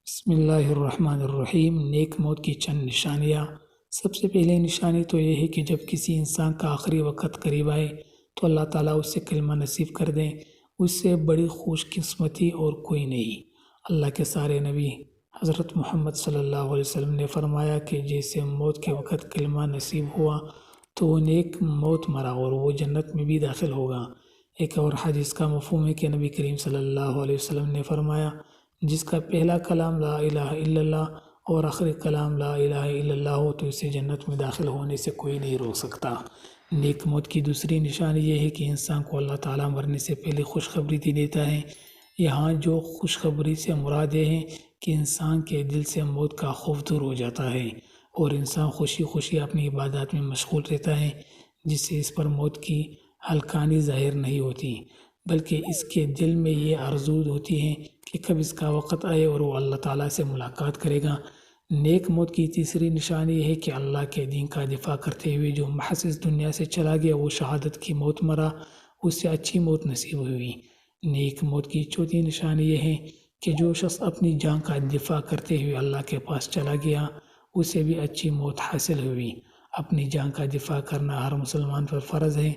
بسم اللہ الرحمن الرحیم۔ نیک موت کی چند نشانیاں۔ سب سے پہلے نشانی تو یہ ہے کہ جب کسی انسان کا آخری وقت قریب آئے تو اللہ تعالیٰ اسے کلمہ نصیب کر دیں۔ اس سے بڑی خوش قسمتی اور کوئی نہیں۔ اللہ کے سارے نبی حضرت محمد صلی اللہ علیہ وسلم نے فرمایا کہ جیسے موت کے وقت کلمہ نصیب ہوا تو وہ نیک موت مرا اور وہ جنت میں بھی داخل ہوگا۔ ایک اور حدیث کا مفہوم ہے کہ نبی کریم صلی اللہ علیہ وسلم نے فرمایا، جس کا پہلا کلام لا الہ الا اللہ اور آخری کلام لا الہ الا اللہ ہو تو اسے جنت میں داخل ہونے سے کوئی نہیں روک سکتا۔ نیک موت کی دوسری نشانی یہ ہے کہ انسان کو اللہ تعالیٰ مرنے سے پہلے خوشخبری دیتا ہے۔ یہاں جو خوشخبری سے مراد یہ ہے کہ انسان کے دل سے موت کا خوف دور ہو جاتا ہے اور انسان خوشی خوشی اپنی عبادات میں مشغول رہتا ہے، جس سے اس پر موت کی ہلکانی ظاہر نہیں ہوتی، بلکہ اس کے دل میں یہ آرزو ہوتی ہے کہ کب اس کا وقت آئے اور وہ اللہ تعالیٰ سے ملاقات کرے گا۔ نیک موت کی تیسری نشانی یہ ہے کہ اللہ کے دین کا دفاع کرتے ہوئے جو محض اس دنیا سے چلا گیا وہ شہادت کی موت مرا، اس سے اچھی موت نصیب ہوئی۔ نیک موت کی چوتھی نشانی یہ ہے کہ جو شخص اپنی جان کا دفاع کرتے ہوئے اللہ کے پاس چلا گیا اسے بھی اچھی موت حاصل ہوئی۔ اپنی جان کا دفاع کرنا ہر مسلمان پر فرض ہے۔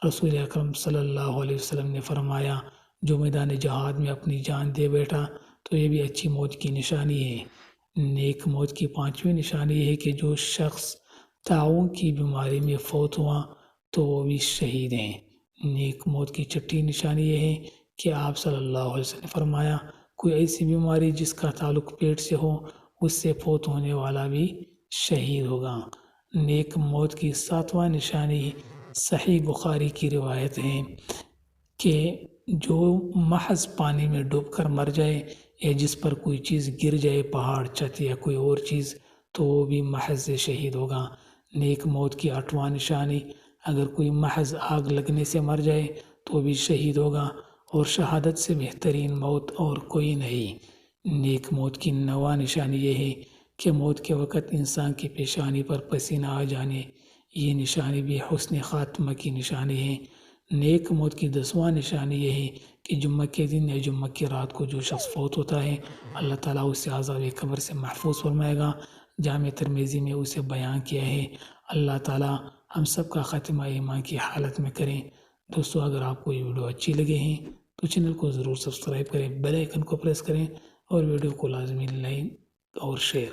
رسول اکرم صلی اللہ علیہ وسلم نے فرمایا، جو میدان جہاد میں اپنی جان دے بیٹھا تو یہ بھی اچھی موت کی نشانی ہے۔ نیک موت کی پانچویں نشانی یہ ہے کہ جو شخص طاعون کی بیماری میں فوت ہوا تو وہ بھی شہید ہیں۔ نیک موت کی چھٹی نشانی یہ ہے کہ آپ صلی اللہ علیہ وسلم نے فرمایا، کوئی ایسی بیماری جس کا تعلق پیٹ سے ہو اس سے فوت ہونے والا بھی شہید ہوگا۔ نیک موت کی ساتواں نشانی صحیح بخاری کی روایت ہے کہ جو محض پانی میں ڈوب کر مر جائے یا جس پر کوئی چیز گر جائے، پہاڑ، چھت یا کوئی اور چیز، تو وہ بھی محض سے شہید ہوگا۔ نیک موت کی آٹھواں نشانی، اگر کوئی محض آگ لگنے سے مر جائے تو بھی شہید ہوگا، اور شہادت سے بہترین موت اور کوئی نہیں۔ نیک موت کی نواں نشانی یہ ہے کہ موت کے وقت انسان کی پیشانی پر پسینہ آ جانے، یہ نشانی بھی حسن خاتمہ کی نشانی ہے۔ نیک موت کی 10واں نشانی یہ ہے کہ جمعہ کے دن یا جمعہ کی رات کو جو شخص فوت ہوتا ہے اللہ تعالیٰ اسے عذاب قبر سے محفوظ فرمائے گا۔ جامع ترمذی میں اسے بیان کیا ہے۔ اللہ تعالیٰ ہم سب کا خاتمہ ایمان کی حالت میں کریں۔ دوستو، اگر آپ کو یہ ویڈیو اچھی لگے ہیں تو چینل کو ضرور سبسکرائب کریں، بیل آئیکن کو پریس کریں اور ویڈیو کو لازمی لائک اور شیئر